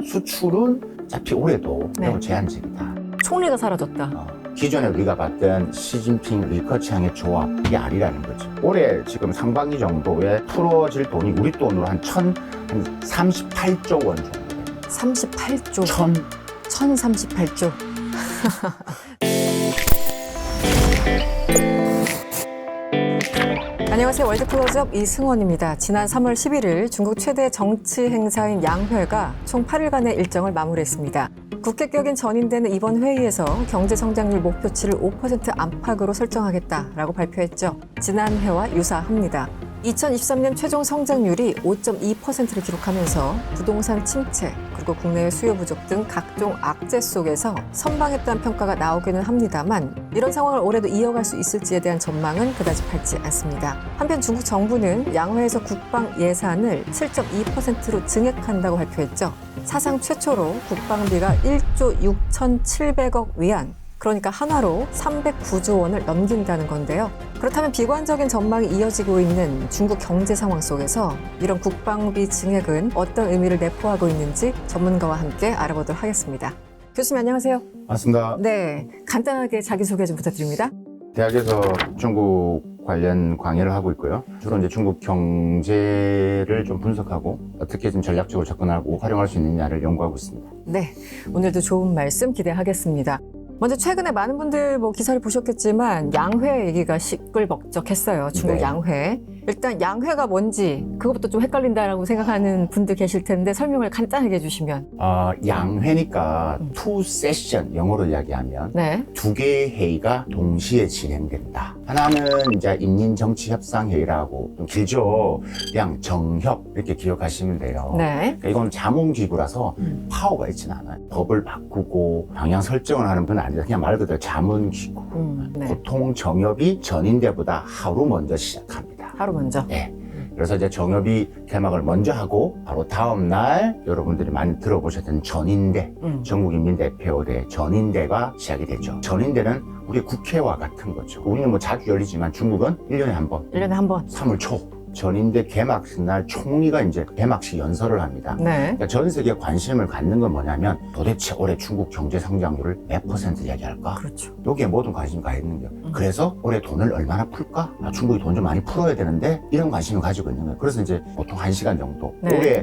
수출은 어차피 올해도 네. 매우 제한적이다. 총리가 사라졌다. 기존에 우리가 봤던 시진핑 리커창의 조합, 이게 아니라는 거죠. 올해 지금 상반기 정도에 풀어질 돈이 우리 돈으로 한 38조 원 정도 됩니다. 38조. 1038조. 안녕하세요. 월드클로즈업 이승원입니다. 지난 3월 11일 중국 최대 정치 행사인 양회가 총 8일간의 일정을 마무리했습니다. 국회격인 전인대는 이번 회의에서 경제성장률 목표치를 5% 안팎으로 설정하겠다라고 발표했죠. 지난해와 유사합니다. 2023년 최종 성장률이 5.2%를 기록하면서 부동산 침체, 그리고 국내외 수요 부족 등 각종 악재 속에서 선방했다는 평가가 나오기는 합니다만 이런 상황을 올해도 이어갈 수 있을지에 대한 전망은 그다지 밝지 않습니다. 한편 중국 정부는 양회에서 국방 예산을 7.2%로 증액한다고 발표했죠. 사상 최초로 국방비가 1조 6,700억 위안, 그러니까 한화로 309조 원을 넘긴다는 건데요. 그렇다면 비관적인 전망이 이어지고 있는 중국 경제 상황 속에서 이런 국방비 증액은 어떤 의미를 내포하고 있는지 전문가와 함께 알아보도록 하겠습니다. 교수님 안녕하세요. 맞습니다. 네, 간단하게 자기소개 좀 부탁드립니다. 대학에서 중국 관련 강의를 하고 있고요. 주로 이제 중국 경제를 좀 분석하고 어떻게 좀 전략적으로 접근하고 활용할 수 있느냐를 연구하고 있습니다. 네, 오늘도 좋은 말씀 기대하겠습니다. 먼저 최근에 많은 분들 기사를 보셨겠지만 양회 얘기가 시끌벅적했어요. 중국 네. 양회. 일단 양회가 뭔지 그것부터 좀 헷갈린다라고 생각하는 분들 계실 텐데 설명을 간단하게 해주시면. 양회니까 two session, 영어로 이야기하면 네. 두 개의 회의가 동시에 진행된다. 하나는 이제 인민정치협상회의라고 좀 길죠. 그냥 정협 이렇게 기억하시면 돼요. 네. 그러니까 이건 자문기구라서 파워가 있지는 않아요. 법을 바꾸고 방향 설정을 하는 건 아니라 그냥 말 그대로 자문기구. 네. 보통 정협이 전인대보다 하루 먼저 시작합니다. 하루 먼저. 네. 그래서 이제 정협이 개막을 먼저 하고 바로 다음 날 여러분들이 많이 들어보셨던 전인대, 전국인민대표대 전인대가 시작이 되죠. 전인대는 우리 국회와 같은 거죠. 우리는 자주 열리지만 중국은 1년에 한 번, 1년에 한 번. 3월 초 전인대 개막식 날 총리가 이제 개막식 연설을 합니다. 네. 그러니까 전 세계에 관심을 갖는 건 뭐냐면 도대체 올해 중국 경제 성장률을 몇 % 이야기할까? 그렇죠. 여기에 모든 관심이 가 있는 거예요. 그래서 올해 돈을 얼마나 풀까? 중국이 돈 좀 많이 풀어야 되는데 이런 관심을 가지고 있는 거예요. 그래서 이제 보통 1시간 정도. 네. 올해는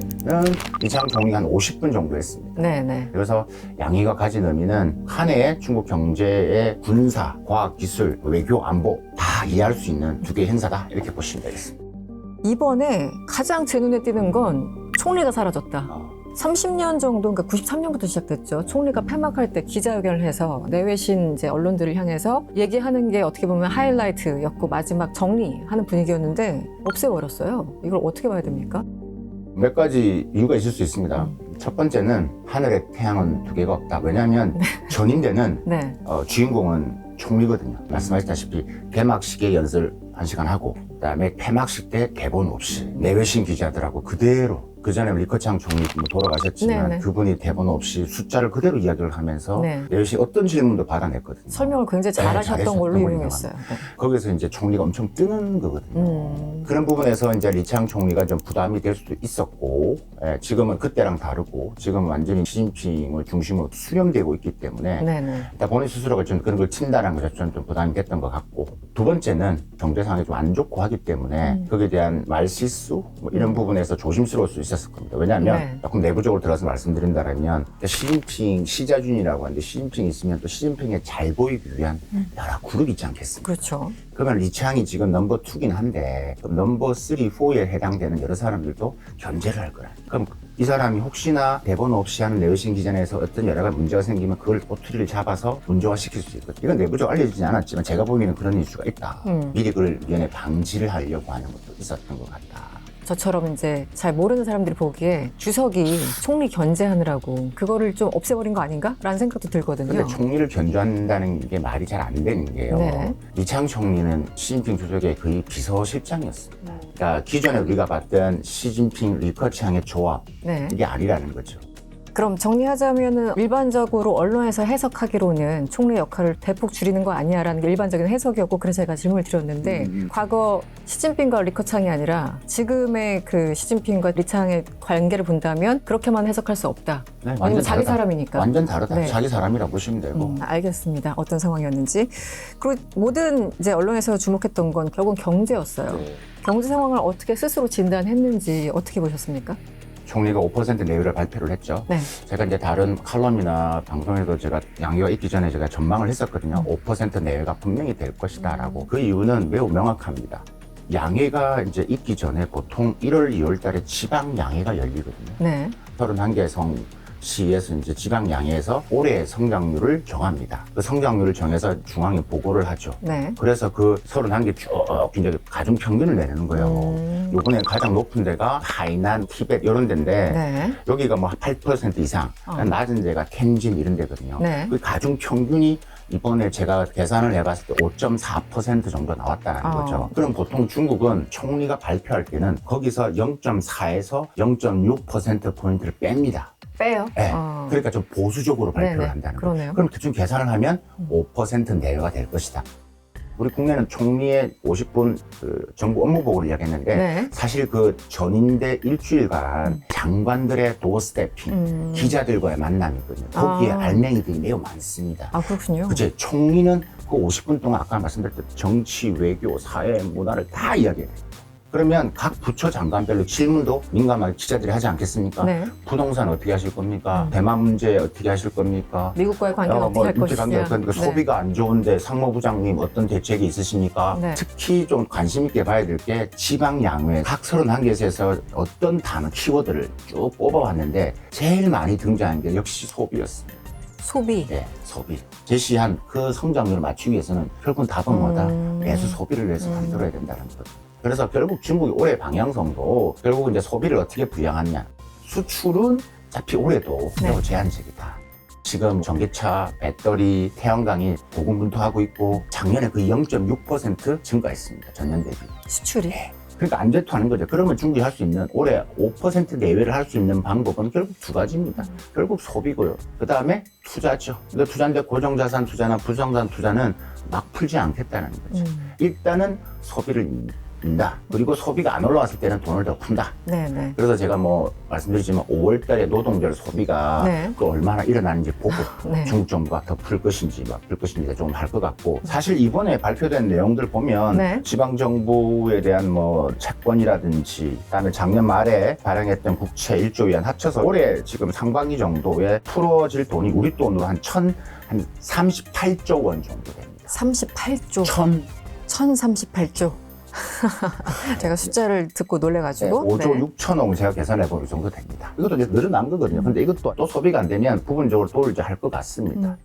이창 총리가 한 50분 정도 했습니다. 네네. 그래서 양의가 가진 의미는 한 해에 중국 경제의 군사, 과학, 기술, 외교, 안보 다 이해할 수 있는 두 개의 행사다. 이렇게 보시면 되겠습니다. 이번에 가장 제 눈에 띄는 건 총리가 사라졌다. 30년 정도, 그러니까 93년부터 시작됐죠. 총리가 폐막할 때 기자회견을 해서 내외신 이제 언론들을 향해서 얘기하는 게 어떻게 보면 하이라이트였고 마지막 정리하는 분위기였는데 없애버렸어요. 이걸 어떻게 봐야 됩니까? 몇 가지 이유가 있을 수 있습니다. 첫 번째는 하늘에 태양은 두 개가 없다. 왜냐하면 전인대는 네. 주인공은 총리거든요. 말씀하셨다시피 개막식에 연설 1시간 하고 그다음에 폐막식 때 대본 없이 내외신 기자들하고 그대로 그전에 리커창 총리 돌아가셨지만 네네. 그분이 대본 없이 숫자를 그대로 이야기를 하면서 네. 내외신 어떤 질문도 받아냈거든요. 설명을 굉장히 잘하셨던 잘하셨던 걸로 걸로 유명했어요. 네. 거기서 이제 총리가 엄청 뜨는 거거든요. 그런 부분에서 이제 리창 총리가 좀 부담이 될 수도 있었고, 지금은 그때랑 다르고, 지금은 완전히 시진핑을 중심으로 수렴되고 있기 때문에, 네네. 일단 본인 스스로가 좀 그런 걸 친다는 것이 좀 부담이 됐던 것 같고, 두 번째는 경제 상황이 좀 안 좋고 하기 때문에, 거기에 대한 말실수, 이런 부분에서 조심스러울 수 있었을 겁니다. 왜냐하면, 네. 조금 내부적으로 들어서 말씀드린다면, 시진핑, 시자준이라고 하는데, 시진핑이 있으면 또 시진핑에 잘 보이기 위한 여러 그룹이 있지 않겠습니까? 그렇죠. 그러면 리창이 지금 넘버 2긴 한데 그럼 넘버 3, 4에 해당되는 여러 사람들도 견제를 할 거라. 그럼 이 사람이 혹시나 대본 없이 하는 내외신 기자회에서 어떤 여러 가지 문제가 생기면 그걸 꼬투리를 잡아서 문제화시킬 수 있거든요. 이건 내부적으로 알려지지 않았지만 제가 보기에는 그런 이슈가 있다. 미리 그걸 미연에 방지를 하려고 하는 것도 있었던 것 같다. 저처럼 이제 잘 모르는 사람들이 보기에 주석이 총리 견제하느라고 그거를 좀 없애버린 거 아닌가? 라는 생각도 들거든요. 근데 총리를 견제한다는 게 말이 잘 안 되는 게요. 네. 리창 총리는 시진핑 주석의 거의 비서실장이었습니다. 그러니까 기존에 우리가 봤던 시진핑 리커창의 조합, 네. 이게 아니라는 거죠. 그럼 정리하자면은 일반적으로 언론에서 해석하기로는 총리의 역할을 대폭 줄이는 거 아니야라는 게 일반적인 해석이었고 그래서 제가 질문을 드렸는데 과거 시진핑과 리커창이 아니라 지금의 그 시진핑과 리창의 관계를 본다면 그렇게만 해석할 수 없다. 네, 왜냐면 자기 다르다. 사람이니까. 완전 다르다. 네. 자기 사람이라고 보시면 되고. 알겠습니다. 어떤 상황이었는지. 그리고 모든 이제 언론에서 주목했던 건 결국은 경제였어요. 네. 경제 상황을 어떻게 스스로 진단했는지 어떻게 보셨습니까? 총리가 5% 내외를 발표를 했죠. 네. 제가 이제 다른 칼럼이나 방송에도 제가 양해가 있기 전에 제가 전망을 했었거든요. 5% 내외가 분명히 될 것이다라고. 그 이유는 매우 명확합니다. 양해가 이제 있기 전에 보통 1월, 2월 달에 지방 양해가 열리거든요. 네. 31개 성시에서 이제 지방 양해에서 올해 성장률을 정합니다. 그 성장률을 정해서 중앙에 보고를 하죠. 네. 그래서 그 31개 쭉 이제 가중 평균을 내는 거예요. 요번에 가장 높은 데가 하이난, 티벳 이런 데인데 네. 여기가 뭐 8% 이상, 낮은 데가 텐진 이런 데거든요. 네. 그 가중 평균이 이번에 제가 계산을 해봤을 때 5.4% 정도 나왔다는 거죠. 그럼 보통 중국은 총리가 발표할 때는 거기서 0.4에서 0.6%포인트를 뺍니다. 빼요? 네. 그러니까 좀 보수적으로 발표를 네네. 한다는 그러네요. 거예요. 그럼 대충 계산을 하면 5% 내외가 될 것이다. 우리 국내는 총리의 50분 그 정부 업무보고를 이야기했는데 네. 사실 그 전인대 일주일간 장관들의 도어스태핑, 기자들과의 만남이거든요. 거기에 알맹이들이 매우 많습니다. 아, 그렇군요. 그치? 총리는 그 50분 동안 아까 말씀드렸듯 정치, 외교, 사회, 문화를 다 이야기해요. 그러면 각 부처 장관별로 질문도 민감하게 기자들이 하지 않겠습니까? 네. 부동산 어떻게 하실 겁니까? 대만 문제 어떻게 하실 겁니까? 미국과의 관계는 어떻게 할 인지 관계 것이냐. 어떤 소비가 안 좋은데 상무부장님 어떤 대책이 있으십니까? 네. 특히 좀 관심 있게 봐야 될 게 지방 양회 각 31개에서 어떤 단어 키워드를 쭉 뽑아왔는데 제일 많이 등장한 게 역시 소비였습니다. 소비. 네, 소비. 제시한 그 성장률을 맞추기 위해서는 결국은 답은 뭐다? 내수 소비를 위해서 만들어야 된다는 것. 그래서 결국 중국의 올해 방향성도 결국 이제 소비를 어떻게 부양하느냐. 수출은 어차피 올해도 매우 제한적이다. 지금 전기차, 배터리, 태양광이 고군분투하고 있고 작년에 거의 0.6% 증가했습니다. 전년 대비. 수출이. 그러니까 안 대투하는 거죠. 그러면 중국이 할 수 있는 올해 5% 내외를 할 수 있는 방법은 결국 두 가지입니다. 결국 소비고요. 그 다음에 투자죠. 근데 투자인데 고정자산 투자나 부정자산 투자는 막 풀지 않겠다는 거죠. 일단은 소비를 인다. 그리고 소비가 안 올라왔을 때는 돈을 더 푼다. 네네. 그래서 제가 뭐 말씀드리지만 5월 달에 노동절 소비가 네. 그 얼마나 일어나는지 보고 네. 중국 정부가 더 풀 것인지 막 풀 것인지 좀 할 것 같고 사실 이번에 발표된 내용들 보면 네. 지방 정부에 대한 뭐 채권이라든지 그다음에 작년 말에 발행했던 국채 1조 위안 합쳐서 올해 지금 상반기 정도에 풀어질 돈이 우리 돈으로 한 38조 원 정도 됩니다. 38조. 1038조. 제가 숫자를 듣고 놀래가지고. 5조 6천억 제가 계산해 보는 정도 됩니다. 이것도 이제 늘어난 거거든요. 근데 이것도 또 소비가 안 되면 부분적으로 도를 할 것 같습니다.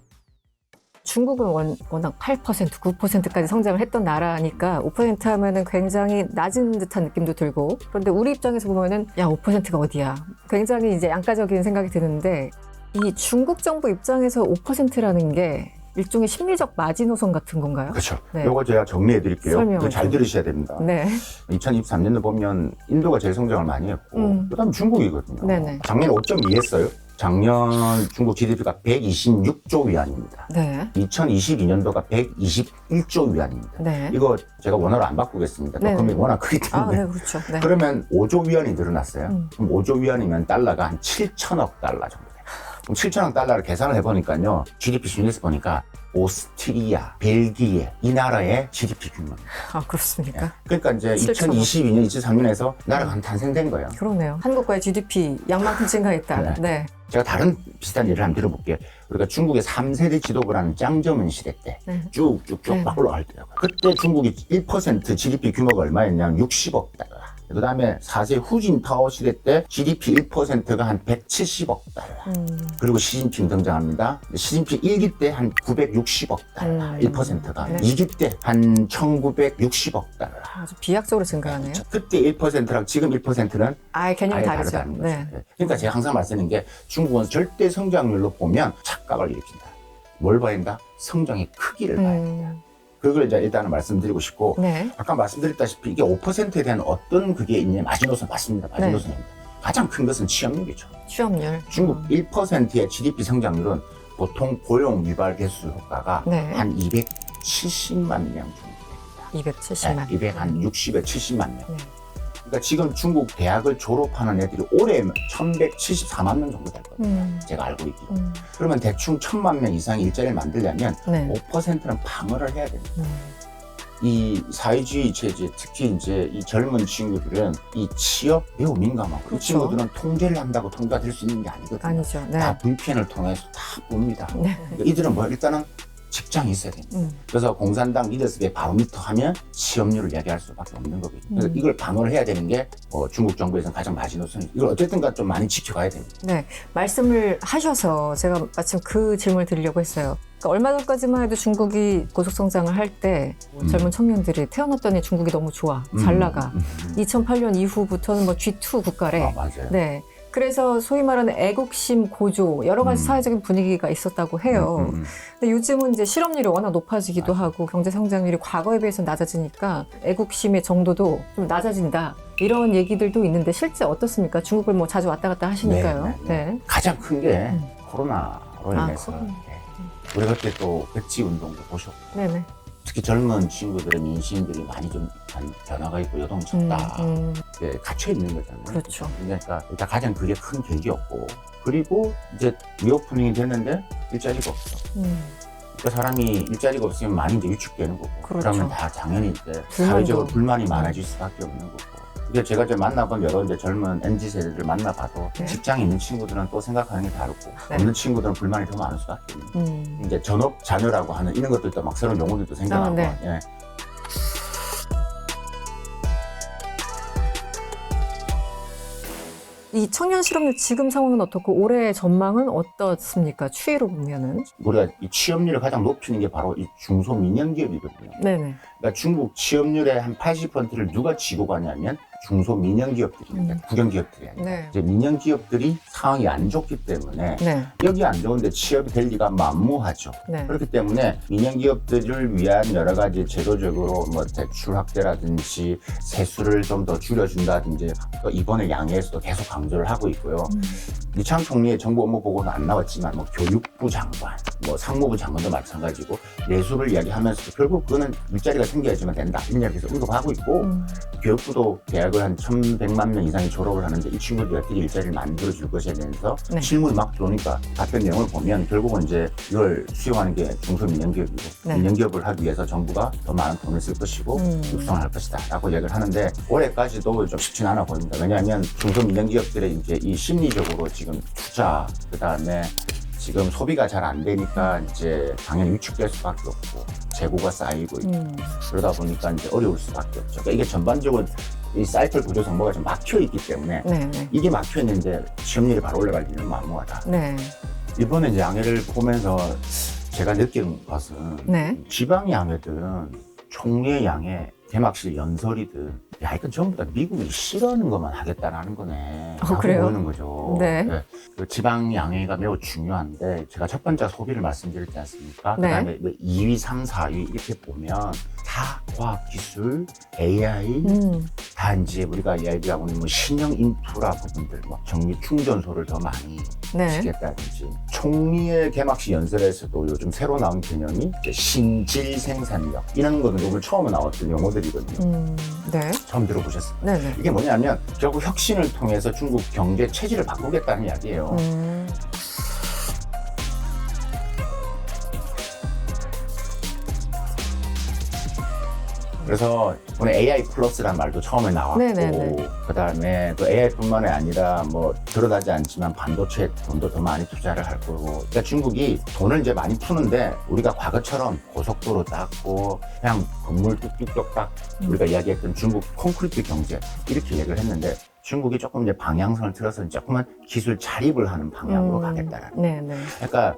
중국은 워낙 8%, 9%까지 성장을 했던 나라니까 5% 하면은 굉장히 낮은 듯한 느낌도 들고 그런데 우리 입장에서 보면은 야 5%가 어디야? 굉장히 이제 양가적인 생각이 드는데 이 중국 정부 입장에서 5%라는 게 일종의 심리적 마지노선 같은 건가요? 그렇죠. 네. 이거 제가 정리해 드릴게요. 설명을 잘 좀. 들으셔야 됩니다. 네. 2023년도 보면 인도가 제일 성장을 많이 했고 그다음 중국이거든요. 네네. 작년에 5.2 했어요. 작년 중국 GDP가 126조 위안입니다. 네. 2022년도가 121조 위안입니다. 네. 이거 제가 원화로 안 바꾸겠습니다. 네. 금액이 워낙 크기 아, 때문에. 네, 그렇죠. 네. 그러면 5조 위안이 늘어났어요. 그럼 5조 위안이면 달러가 한 7천억 달러 정도 돼요. 그럼 7천억 달러를 계산을 해보니까요. GDP 순위에서 보니까 오스트리아, 벨기에 이 나라의 GDP 규모입니다. 아, 그렇습니까? 그러니까 이제 7천억. 2022년, 23년에서 나라가 한 탄생된 거예요. 그러네요. 한국과의 GDP 양만큼 증가했다. 네. 네. 제가 다른 비슷한 예를 한번 들어볼게요. 우리가 중국의 3세대 지도부라는 짱저문 시대 때 네. 쭉쭉쭉 네. 막 올라갈 때요. 그때 중국이 1% GDP 규모가 얼마였냐면 60억 달러. 그 다음에 4세 후진타오 시대 때 GDP 1%가 한 170억 달러. 그리고 시진핑 등장합니다. 시진핑 1기 때 한 960억 달러, 1%가. 네. 2기 때 한 1960억 달러. 아주 비약적으로 증가하네요. 그때 1%랑 지금 1%는 아예 개념이 아예 다르죠. 다르다는 거죠. 네. 그러니까 제가 항상 말씀드리는 게 중국은 절대 성장률로 보면 착각을 일으킨다. 뭘 봐야 된다? 성장의 크기를 봐야 된다. 그걸 이제 일단은 말씀드리고 싶고 네. 아까 말씀드렸다시피 이게 5%에 대한 어떤 그게 있냐 마지노선 맞습니다. 마지노선입니다. 가장 큰 것은 취업률이죠. 취업률. 중국 1%의 GDP 성장률은 보통 고용 유발 개수 효과가 네. 한 270만 명 정도 270만. 됩니다. 260에 70만 명. 네. 그러니까 지금 중국 대학을 졸업하는 애들이 올해 1174만 명 정도 될 거예요. 제가 알고 있기로. 그러면 대충 1000만 명 이상의 일자리를 만들려면 네. 5%는 방어를 해야 됩니다. 이 사회주의 체제, 특히 이제 이 젊은 친구들은 이 취업 매우 민감하고 그렇죠. 이 친구들은 통제를 한다고 통제가 될 수 있는 게 아니거든요. 아니죠. 네. 다 VPN을 통해서 다 봅니다. 네. 이들은 뭐 일단은 직장이 있어야 됩니다. 그래서 공산당 리더십의 바로미터 하면 취업률을 이야기할 수밖에 없는 거거든요. 그래서 이걸 방어를 해야 되는 게 중국 정부에서는 가장 마지노선이죠. 이걸 어쨌든가 좀 많이 지켜가야 됩니다. 네, 말씀을 하셔서 제가 마침 그 질문을 드리려고 했어요. 그러니까 얼마 전까지만 해도 중국이 고속성장을 할 때 젊은 청년들이 태어났더니 중국이 너무 좋아, 잘 나가. 2008년 이후부터는 뭐 G2 국가래. 맞아요. 네. 그래서 소위 말하는 애국심 고조, 여러 가지 사회적인 분위기가 있었다고 해요. 근데 요즘은 이제 실업률이 워낙 높아지기도 하고 경제 성장률이 과거에 비해서 낮아지니까 애국심의 정도도 좀 낮아진다. 이런 얘기들도 있는데 실제 어떻습니까? 중국을 뭐 자주 왔다 갔다 하시니까요. 네. 가장 큰 게 코로나로 인해서 코로나. 우리 그때 또 백지 운동도 보셨고 네네. 특히 젊은 친구들의 민심들이 많이 좀 변화가 있고 요동쳤다. 네, 갇혀 있는 거잖아요. 그렇죠. 그러니까 일단 가장 그게 큰 계기였고 그리고 이제 리오프닝이 됐는데 일자리가 없어. 그러니까 사람이 일자리가 없으면 많이 이제 위축되는 거고 그렇죠. 그러면 다 당연히 이제 사회적으로 불만이 많아질 수밖에 없는 거고. 이게 제가 이제 만나본 여러 이제 젊은 MZ 세대들 만나봐도 네. 직장에 있는 친구들은 또 생각하는 게 다르고 네. 없는 친구들은 불만이 더 많을 수밖에 없는. 이제 전업 자녀라고 하는 이런 것들도 막 새로운 용어들도 생겨나고. 네. 예. 이 청년 실업률 지금 상황은 어떻고 올해 전망은 어떻습니까? 추이로 보면은. 우리가 이 취업률을 가장 높이는 게 바로 이 중소민영기업이거든요. 네네. 그러니까 중국 취업률의 한 80%를 누가 쥐고 가냐면 중소민영기업들입니다. 국영기업들이 아니라. 네. 이제 민영기업들이 상황이 안 좋기 때문에 네. 여기 안 좋은데 취업이 될 리가 만무하죠. 네. 그렇기 때문에 민영기업들을 위한 여러 가지 제도적으로 뭐 대출 확대라든지 세수를 좀 더 줄여준다든지 또 이번에 양해에서도 계속 강조를 하고 있고요. 리창 총리의 정부 업무 보고는 안 나왔지만 뭐 교육부 장관, 뭐 상무부 장관도 마찬가지고 내수를 이야기하면서도 결국 그거는 일자리가 생겨야지만 된다 이런 이야기에서 언급하고 있고 교육부도 대학을 한 1,100만 명 이상이 졸업을 하는데 이 친구들이 어떻게 일자리를 만들어줄 것에 대해서 네. 실물이 막 들어오니까 답변 내용을 보면 결국은 이제 이걸 수용하는 게 중소민영기업이고 네. 민영기업을 하기 위해서 정부가 더 많은 돈을 쓸 것이고 육성을 할 것이다 라고 얘기를 하는데 올해까지도 좀 쉽진 않아 보입니다. 왜냐하면 중소민영기업들의 이제 이 심리적으로 지금 투자 그다음에 지금 소비가 잘 안 되니까 이제 당연히 위축될 수밖에 없고 재고가 쌓이고 있고 그러다 보니까 이제 어려울 수밖에 없죠. 그러니까 이게 전반적으로 이 사이클 구조 정보가 좀 막혀 있기 때문에 네. 이게 막혀 있는데 취업률이 바로 올라갈 일은 만무하다. 네. 이번에 이제 양해를 보면서 제가 느낀 것은 네. 지방 양해든 총리의 양해, 개막식 연설이든 야 이건 전부 다 미국이 싫어하는 것만 하겠다라는 거네 라고 그래요? 보이는 거죠. 네. 그 지방 양해가 매우 중요한데 제가 첫 번째 소비를 말씀드렸지 않습니까? 네. 그다음에 2위, 3, 4위 이렇게 보면 다 과학기술, AI 다 이제 우리가 이야기하고 있는 뭐 신형 인프라 부분들, 뭐 전기 충전소를 더 많이 네. 시겠다든지 총리의 개막식 연설에서도 요즘 새로 나온 개념이 이제 신질 생산력 이런 거는 오늘 처음에 나왔던 용어들이거든요. 네. 처음 들어보셨어요? 네네. 이게 뭐냐면 결국 혁신을 통해서 중국 경제 체질을 바꾸겠다는 이야기예요. 그래서 오늘 AI 플러스라는 말도 처음에 나왔고 네네네. 그다음에 또 AI뿐만이 아니라 뭐 드러나지 않지만 반도체에 돈도 더 많이 투자를 할 거고 그러니까 중국이 돈을 이제 많이 푸는데 우리가 과거처럼 고속도로 닦고 그냥 건물 뚝뚝뚝 딱 우리가 이야기했던 중국 콘크리트 경제 이렇게 얘기를 했는데 중국이 조금 이제 방향성을 틀어서 조금만 기술 자립을 하는 방향으로 가겠다라는 네네. 그러니까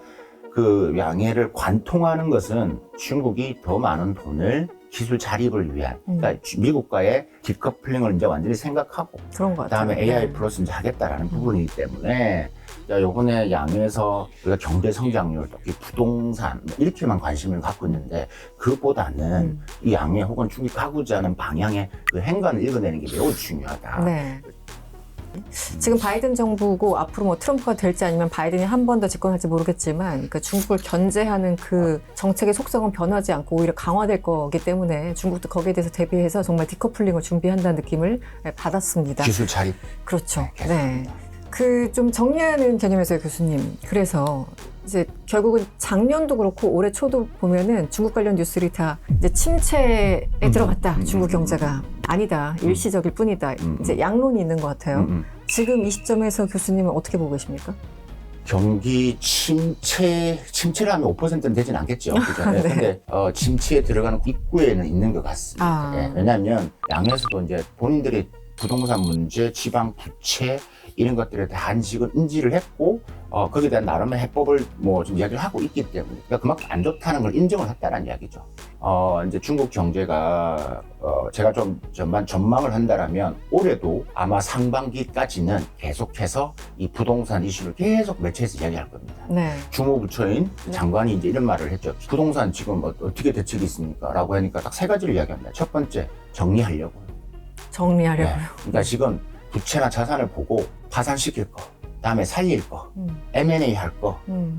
그 양해를 관통하는 것은 중국이 더 많은 돈을 기술 자립을 위한, 그러니까 미국과의 디커플링을 이제 완전히 생각하고, 그런 것 그 같아요. 다음에 AI 네. 플러스 이제 하겠다라는 부분이기 때문에, 요번에 양에서 우리가 경제 성장률, 특히 부동산, 뭐 이렇게만 관심을 갖고 있는데, 그보다는 이 양해 혹은 중국 가고자 하는 방향의 그 행간을 읽어내는 게 매우 중요하다. 네. 지금 바이든 정부고 앞으로 뭐 트럼프가 될지 아니면 바이든이 한 번 더 집권할지 모르겠지만 그 중국을 견제하는 그 정책의 속성은 변하지 않고 오히려 강화될 거기 때문에 중국도 거기에 대해서 대비해서 정말 디커플링을 준비한다는 느낌을 받았습니다. 기술 자립. 그렇죠. 계속 네. 합니다. 그 좀 정리하는 개념에서요, 교수님. 그래서 이제 결국은 작년도 그렇고 올해 초도 보면은 중국 관련 뉴스들이 다 이제 침체에 들어갔다. 중국 경제가 아니다. 일시적일 뿐이다. 이제 양론이 있는 것 같아요. 지금 이 시점에서 교수님은 어떻게 보고 계십니까? 경기 침체를 하면 5%는 되진 않겠죠. 그죠? 네. 근데 침체에 들어가는 입구에는 있는 것 같습니다. 아. 예, 왜냐하면 양에서도 이제 본인들이 부동산 문제, 지방 부채 이런 것들에 대한 지금 인지를 했고 거기에 대한 나름의 해법을 뭐 좀 이야기를 하고 있기 때문에 그러니까 그만큼 안 좋다는 걸 인정을 했다는 이야기죠. 이제 중국 경제가 제가 좀 전망을 한다라면 올해도 아마 상반기까지는 계속해서 이 부동산 이슈를 계속 매체에서 이야기할 겁니다. 네. 주무부처인 장관이 이제 이런 말을 했죠. 부동산 지금 어떻게 대책이 있습니까? 라고 하니까 딱 세 가지를 이야기합니다. 첫 번째, 정리하려고요. 정리하려고요. 네. 그러니까 지금 부채나 자산을 보고 파산시킬 거, 다음에 살릴 거, M&A 할 거,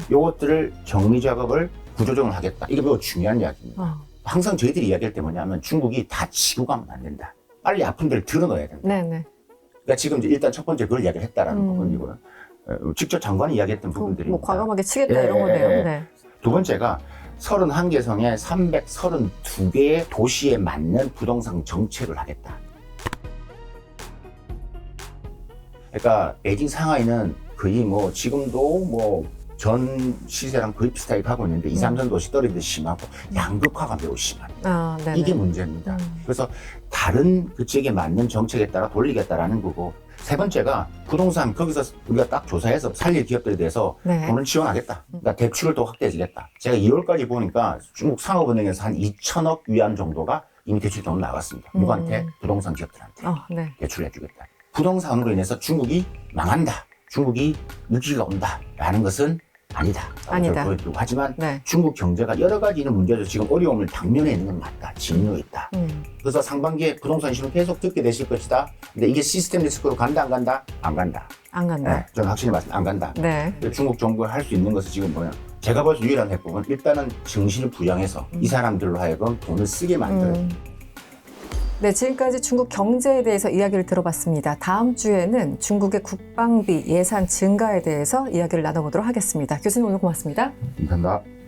요것들을 정리 작업을 구조정을 하겠다. 이게 매우 중요한 이야기입니다. 항상 저희들이 이야기할 때 뭐냐면 중국이 다 지고 가면 안 된다. 빨리 아픈 데를 드러넣어야 된다. 네네. 그러니까 지금 이제 일단 첫 번째 그걸 이야기를 했다라는 부분이고요. 직접 장관이 이야기했던 부분들입니다. 뭐 과감하게 치겠다 예, 이런 거네요. 예, 예. 네. 두 번째가 31개 성에 332개의 도시에 맞는 부동산 정책을 하겠다. 그러니까 베이징, 상하이는 거의 뭐 지금도 뭐 전 시세랑 거의 비슷하게 가고 있는데 2, 3선 도시 떨어지듯 심하고 양극화가 매우 심합니다. 네네. 이게 문제입니다. 그래서 다른 그 지역에 맞는 정책에 따라 돌리겠다라는 거고 세 번째가 부동산 거기서 우리가 딱 조사해서 살릴 기업들에 대해서 네. 돈을 지원하겠다. 그러니까 대출을 또 확대해주겠다. 제가 2월까지 보니까 중국 상업은행에서 한 2천억 위안 정도가 이미 대출이 좀 나갔습니다. 누구한테? 부동산 기업들한테 네. 대출을 해주겠다. 부동산으로 인해서 중국이 망한다. 중국이 위기가 온다. 라는 것은 아니다. 아니다. 보여드리고. 하지만 네. 중국 경제가 여러 가지 있는 문제도 지금 어려움을 당면에 있는 건 맞다. 진로 있다. 그래서 상반기에 부동산 이슈는 계속 듣게 되실 것이다. 근데 이게 시스템 리스크로 간다 안 간다? 안 간다. 안 간다. 네, 저는 확실히 말씀 안 간다. 네. 중국 정부가 할 수 있는 것은 지금 뭐냐? 제가 볼 수 유일한 해법은 일단은 정신을 부양해서 이 사람들로 하여금 돈을 쓰게 만들어요. 네, 지금까지 중국 경제에 대해서 이야기를 들어봤습니다. 다음 주에는 중국의 국방비 예산 증가에 대해서 이야기를 나눠보도록 하겠습니다. 교수님 오늘 고맙습니다. 감사합니다.